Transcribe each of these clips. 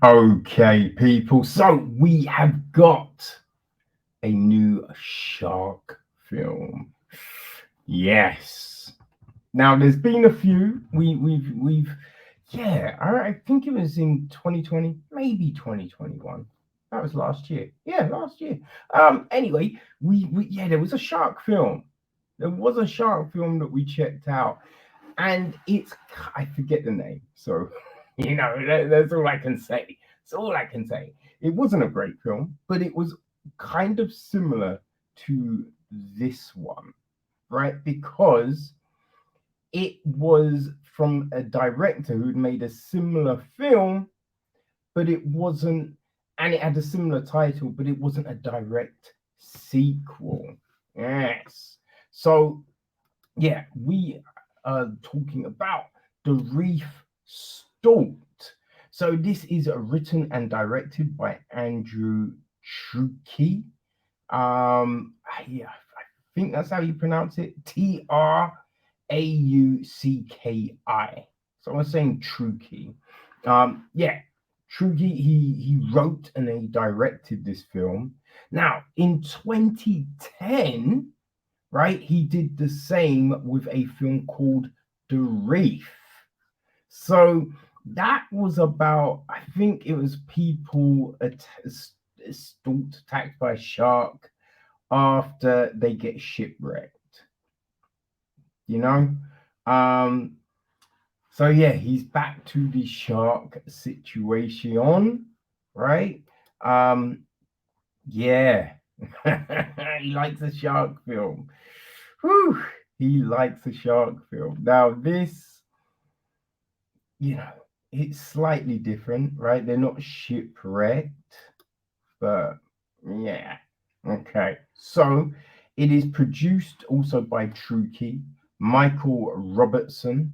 Okay, people. So we have got a new shark film. Yes. Now there's been a few. We've yeah, I think it was in 2020, maybe 2021. That was last year. Yeah, last year. Anyway, we yeah, there was a shark film. There was a shark film that we checked out, and I forget the name. So that's all I can say. That's all I can say. It wasn't a great film, but it was kind of similar to this one, right? Because it was from a director who'd made a similar film, but it wasn't, and it had a similar title, but it wasn't a direct sequel. Yes. So yeah, we are talking about the Reef Stalked. So this is written and directed by Andrew Traucki. I think that's how you pronounce it. Traucki. So I'm saying Traucki. Yeah, Traucki. He wrote and he directed this film. Now in 2010, right? He did the same with a film called The Reef. So that was about, I think it was people stalked, attacked by a shark after they get shipwrecked, you know? Um, so yeah, he's back to the shark situation, right? Um, yeah, he likes a shark film. Whew, he likes a shark film. Now, this, you know, it's slightly different, right? They're not shipwrecked, but yeah. Okay. So it is produced also by Traucki, Michael Robertson,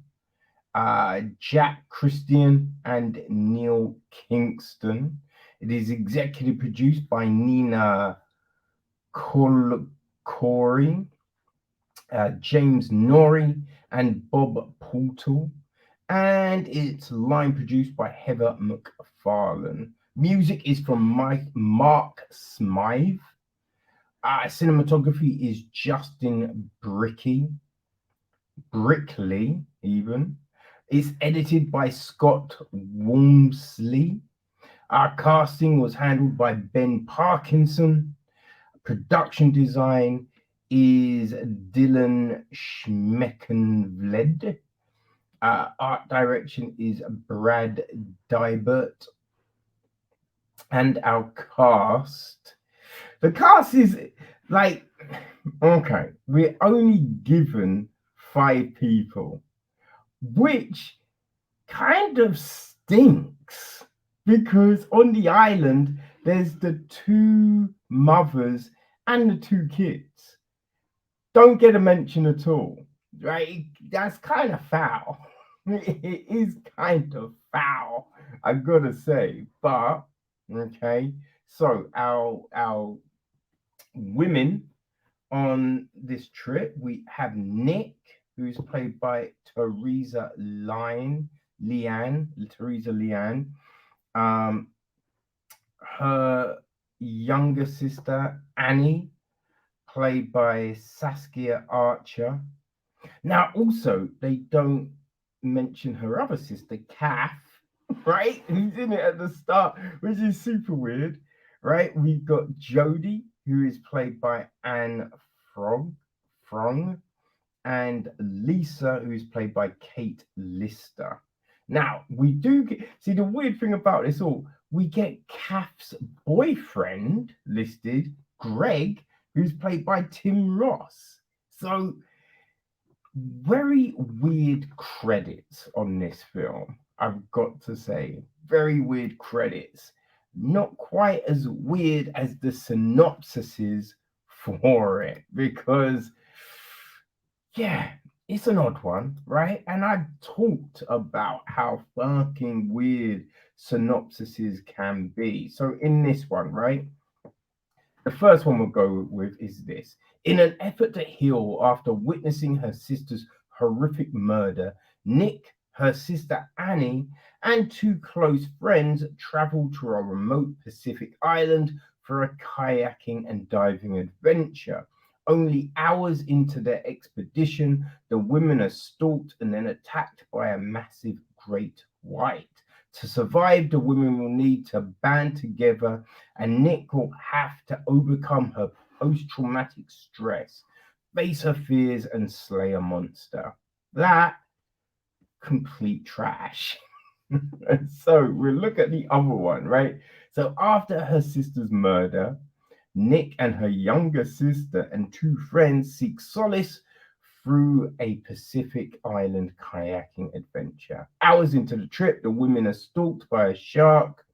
Jack Christian, and Neil Kingston. It is executive produced by Nina Corey, James Norrie, and Bob Portal. And it's line produced by Heather McFarlane. Music is from Mark Smythe. Cinematography is Justin Brickley, even. It's edited by Scott Walmsley. Our casting was handled by Ben Parkinson. Production design is Dylan Schmeckenvled. Art direction is Brad Dybert. And our cast. The cast is like, okay, we're only given 5 people, which kind of stinks because on the island there's the 2 mothers and the 2 kids. Don't get a mention at all, right? That's kind of foul. It is kind of foul, I gotta say. But okay, so our women on this trip, we have Nick, who's played by Teressa Liane. Um, her younger sister Annie, played by Saskia Archer. Now, also, they don't mention her other sister, Kath, right? Who's in it at the start, which is super weird, right? We've got Jodie, who is played by Anne Frong, and Lisa, who is played by Kate Lister. Now, we do see the weird thing about this all, we get Kath's boyfriend listed, Greg, who's played by Tim Ross. So, very weird credits on this film, I've got to say. Very weird credits. Not quite as weird as the synopsises for it, because yeah, it's an odd one, right? And I've talked about how fucking weird synopsises can be. So in this one, right? The first one we'll go with is this. In an effort to heal after witnessing her sister's horrific murder, Nick, her sister Annie, and two close friends travel to a remote Pacific island for a kayaking and diving adventure. Only hours into their expedition, the women are stalked and then attacked by a massive great white. To survive, the women will need to band together, and Nick will have to overcome her post traumatic stress, face her fears, and slay a monster. That complete trash. So we'll look at the other one, right? So after her sister's murder, Nick and her younger sister and two friends seek solace through a Pacific Island kayaking adventure. Hours into the trip, the women are stalked by a shark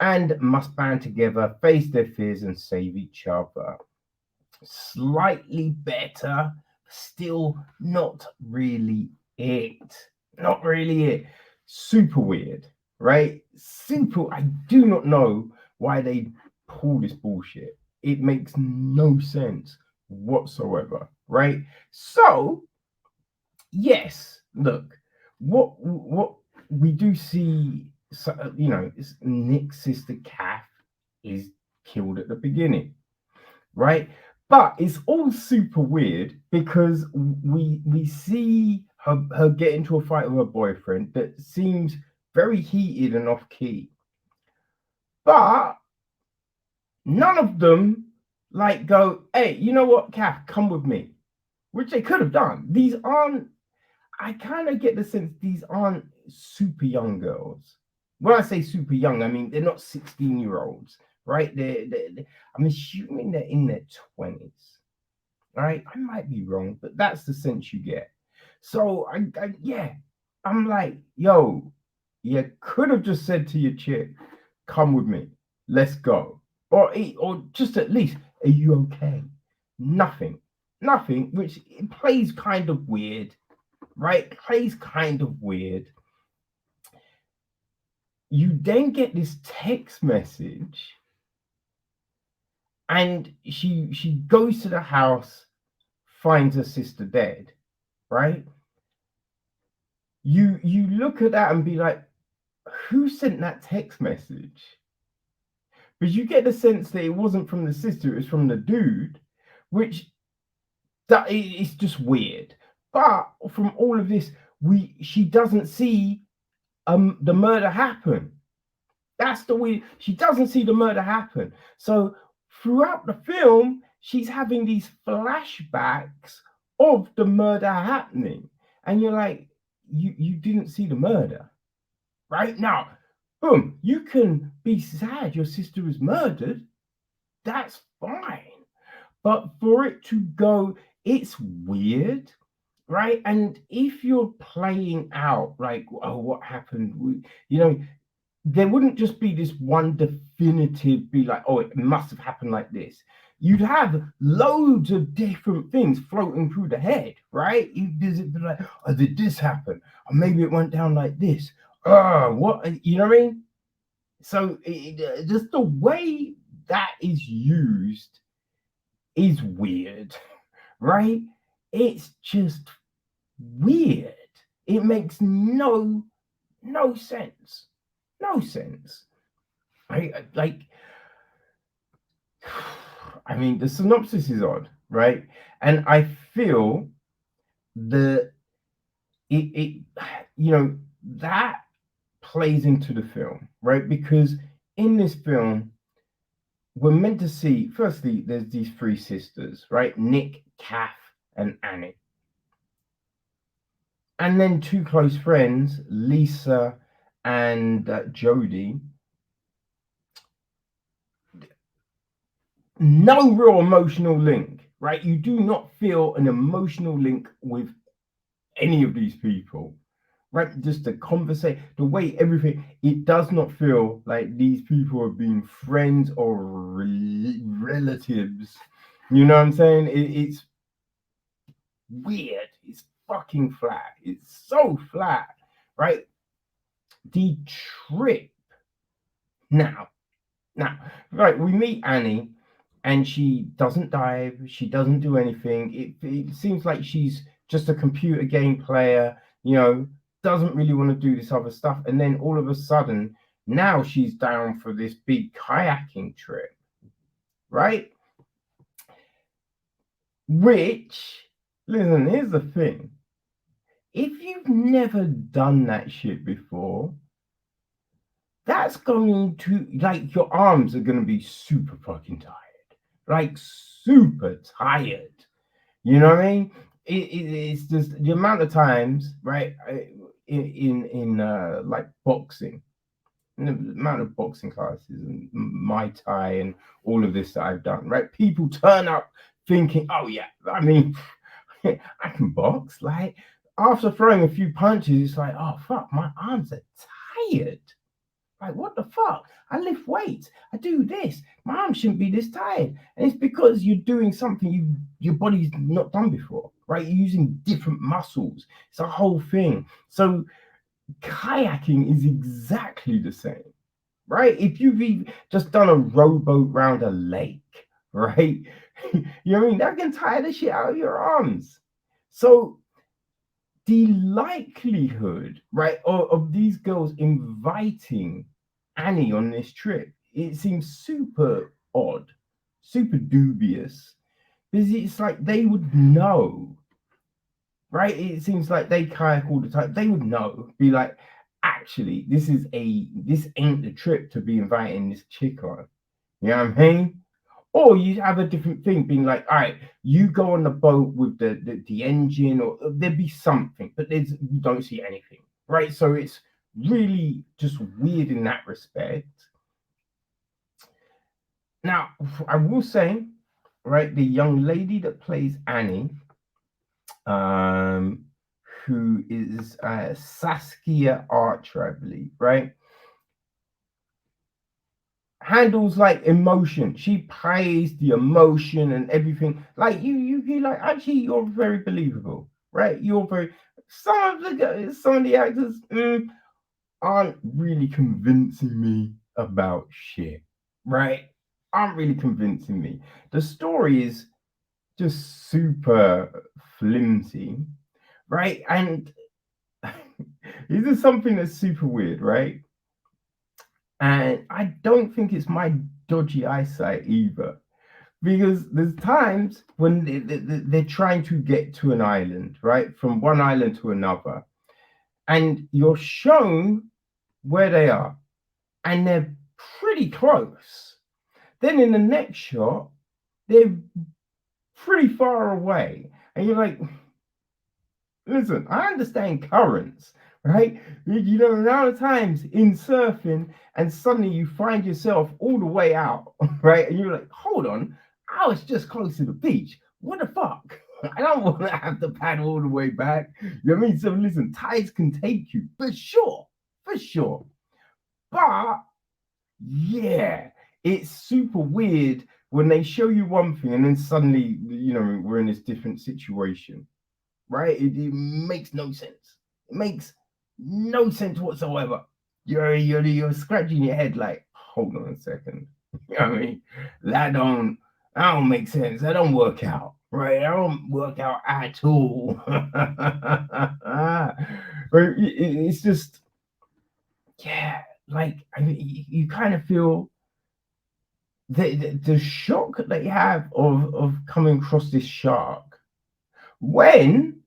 and must band together, face their fears, and save each other. Slightly better, still not really it. Not really it. Super weird, right? Super. I do not know why they pull this bullshit. It makes no sense whatsoever, right? So, yes, look, what we do see, is Nick's sister Kath is killed at the beginning, right? But it's all super weird because we see her get into a fight with her boyfriend that seems very heated and off key. But none of them like go, hey, you know what, Kath, come with me, which they could have done. These aren't. I kind of get the sense these aren't super young girls. When I say super young, I mean they're not 16-year-olds, right? I'm assuming they're in their 20s, right? I might be wrong, but that's the sense you get. So yeah, I'm like, yo, you could have just said to your chick, come with me, let's go, or just at least, are you okay? Nothing, which it plays kind of weird, right? Plays kind of weird. You then get this text message, and she goes to the house, finds her sister dead, right? You look at that and be like, who sent that text message? But you get the sense that it wasn't from the sister, it was from the dude, which that it's just weird. But from all of this, she doesn't see the murder happen. That's the way she doesn't see the murder happen. So throughout the film, she's having these flashbacks of the murder happening, and you're like, you didn't see the murder, right? Now, boom, you can be sad your sister was murdered. That's fine, but for it to go, it's weird, right? And if you're playing out like, oh, what happened? There wouldn't just be this one definitive, be like, oh, it must have happened like this. You'd have loads of different things floating through the head, right? Does it be like, oh, did this happen? Or maybe it went down like this. What? You know what I mean? So just the way that is used is weird, right? It's just weird. It makes no sense. No sense. Like, I mean, the synopsis is odd, right? And I feel that it that plays into the film, right? Because in this film, we're meant to see, firstly, there's these three sisters, right? Nick, Kath, and Annie. And then two close friends, Lisa and Jodie. No real emotional link, right? You do not feel an emotional link with any of these people, right? Just the conversation, the way everything, it does not feel like these people have been friends or relatives. You know what I'm saying? It's weird. It's fucking flat. It's so flat, right? The trip. Now, right, we meet Annie, and she doesn't dive, she doesn't do anything. It seems like she's just a computer game player, doesn't really want to do this other stuff. And then all of a sudden, now she's down for this big kayaking trip, right? Which, listen, here's the thing. If you've never done that shit before, that's going to, like, your arms are going to be super fucking tired. Like, super tired. You know what I mean? It's just the amount of times, right? In like boxing, the amount of boxing classes and Muay Thai and all of this that I've done, right? People turn up thinking, oh yeah, I mean, I can box. Like after throwing a few punches, it's like, oh fuck, my arms are tired. Like, what the fuck? I lift weights. I do this. My arms shouldn't be this tired. And it's because you're doing something your body's not done before, right? You're using different muscles. It's a whole thing. So kayaking is exactly the same, right? If you've just done a rowboat round a lake, right? You know what I mean? That can tire the shit out of your arms. So the likelihood, right, of these girls inviting Annie on this trip, it seems super odd, super dubious, because it's like they would know, right? It seems like they kayak all the time. They would know, be like, actually, this ain't the trip to be inviting this chick on. You know what I mean? Or you have a different thing, being like, all right, you go on the boat with the engine, or there'd be something, but you don't see anything, right? So it's really just weird in that respect. Now, I will say, right, the young lady that plays Annie, who is Saskia Archer, I believe, right? Handles like emotion. She plays the emotion and everything. Like you like actually you're very believable, right? You're very some of the actors aren't really convincing me about shit, right? Aren't really convincing me. The story is just super flimsy, right? And this is something that's super weird, right? And I don't think it's my dodgy eyesight either, because there's times when they're trying to get to an island, right? From one island to another. And you're shown where they are, and they're pretty close. Then in the next shot, they're pretty far away. And you're like, listen, I understand currents, right? You know, a lot of times in surfing, and suddenly you find yourself all the way out, right? And you're like, hold on, I was just close to the beach. What the fuck? I don't want to have to paddle all the way back. You know what I mean? So listen, tides can take you for sure, for sure. But yeah, it's super weird when they show you one thing and then suddenly, you know, we're in this different situation, right? It makes no sense. It makes no sense whatsoever. You're scratching your head like, hold on a second. You know what I mean? That don't make sense. That don't work out. Right? That don't work out at all. But it's just, yeah, like I mean, you kind of feel the shock that you have of coming across this shark when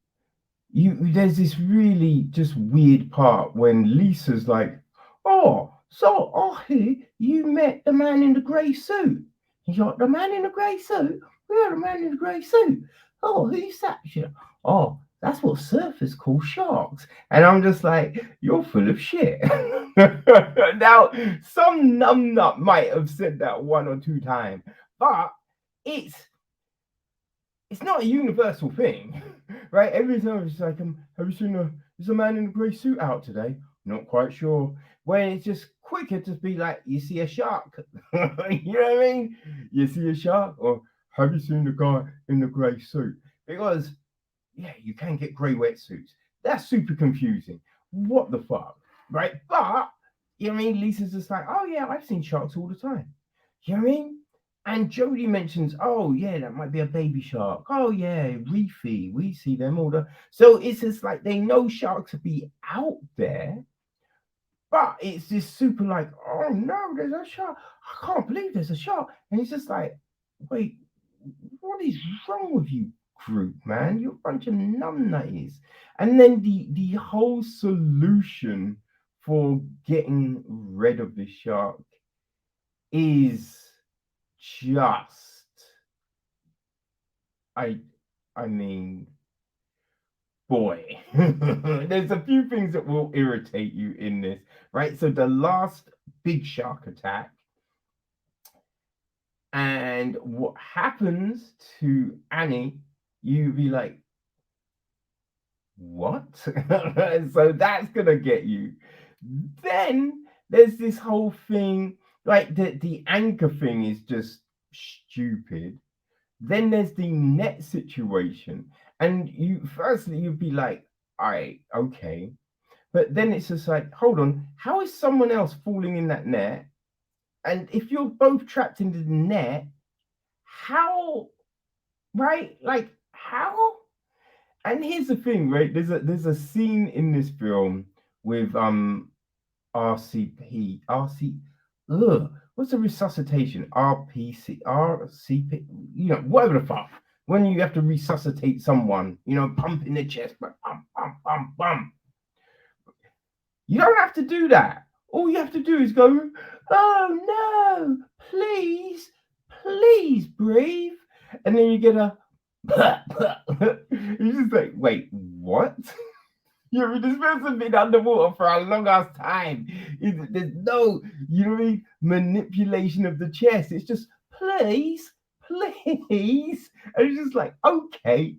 there's this really just weird part when Lisa's like, oh, so I hear you met the man in the grey suit. He's like, the man in the grey suit? Where the man in the grey suit? Oh, who's that? She's like, oh, that's what surfers call sharks. And I'm just like, you're full of shit. Now, some numbnut might have said that one or two times, but it's not a universal thing, right? Every time it's like, have you seen is a man in a grey suit out today? Not quite sure. When it's just quicker to be like, you see a shark. You know what I mean? You see a shark? Or have you seen the guy in the grey suit? Because, yeah, you can get grey wetsuits. That's super confusing. What the fuck? Right? But, you know what I mean? Lisa's just like, oh, yeah, I've seen sharks all the time. You know what I mean? And Jodie mentions, oh yeah, that might be a baby shark. Oh yeah, reefy. We see them all the. So it's just like they know sharks will be out there, but it's just super like, oh no, there's a shark. I can't believe there's a shark. And it's just like, wait, what is wrong with you, group, man? You're a bunch of numbnutties. And then the whole solution for getting rid of the shark is just I I mean, boy, there's a few things that will irritate you in this, right? So the last big shark attack, and what happens to Annie, you be like, what? So that's gonna get you. Then there's this whole thing, like the anchor thing is just stupid. Then there's the net situation, and you firstly you'd be like, all right, okay, but then it's just like, hold on, how is someone else falling in that net? And if you're both trapped in the net, how, right? Like how? And here's the thing, right? There's a scene in this film with RCP RC what's the resuscitation? RPC RCP, whatever the fuck. When you have to resuscitate someone, pump in the chest, but pump, pump, pump, pump. You don't have to do that. All you have to do is go, oh no, please, please breathe. And then you get a you're just like, wait, what? This person been underwater for a long ass time. There's no, manipulation of the chest. It's just, please, please. And it's just like, okay,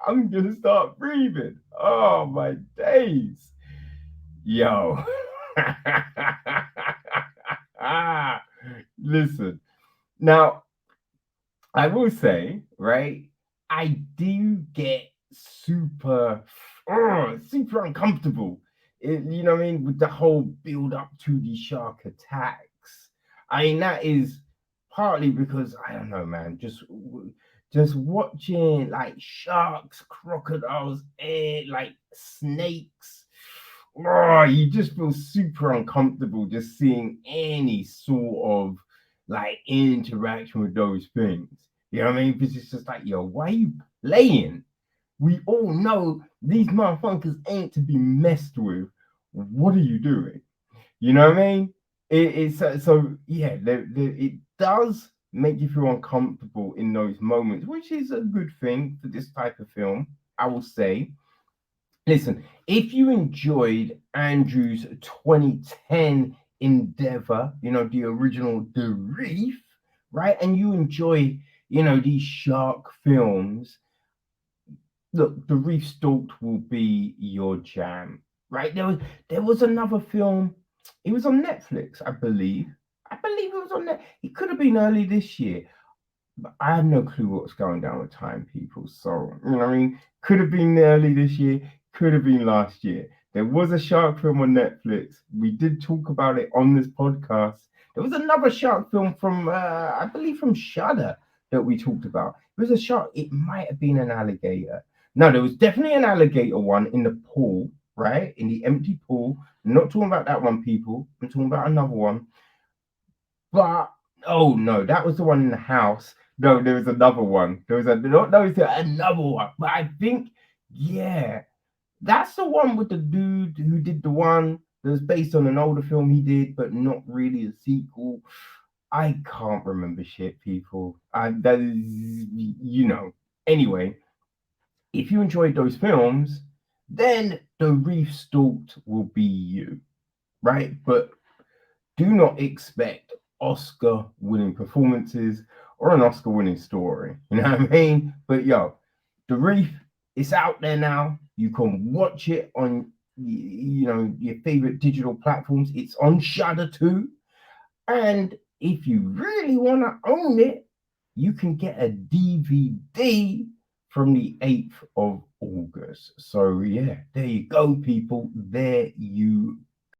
I'm gonna start breathing. Oh my days. Yo. Listen. Now, I will say, right, I do get super uncomfortable. You know what I mean? With the whole build up to the shark attacks. I mean, that is partly because I don't know, man. Just watching like sharks, crocodiles, like snakes. Oh, you just feel super uncomfortable just seeing any sort of like interaction with those things. You know what I mean? Because it's just like, yo, why are you playing? We all know these motherfuckers ain't to be messed with. What are you doing? You know what I mean? It's so yeah. It does make you feel uncomfortable in those moments, which is a good thing for this type of film. I will say. Listen, if you enjoyed Andrew's 2010 endeavor, the original The Reef, right, and you enjoy, these shark films, look, The Reef Stalked will be your jam, right? There was another film. It was on Netflix, I believe. I believe it was on Net. It could have been early this year. But I have no clue what's going down with time, people. So, what I mean? Could have been early this year, could have been last year. There was a shark film on Netflix. We did talk about it on this podcast. There was another shark film from, I believe, from Shudder that we talked about. It was a shark. It might have been an alligator. No, there was definitely an alligator one in the pool, right? In the empty pool. I'm not talking about that one, people. I'm talking about another one. But oh no, that was the one in the house. No, there was another one. There was another one. But I think, yeah, that's the one with the dude who did the one that was based on an older film he did, but not really a sequel. I can't remember shit, people. That is. Anyway, if you enjoyed those films, then The Reef Stalked will be you, right? But do not expect Oscar winning performances or an Oscar winning story. You know what I mean? But yo, The Reef, it's out there now. You can watch it on your favorite digital platforms. It's on Shudder too. And if you really want to own it, you can get a DVD from the 8th of August. So yeah, there you go, people. There you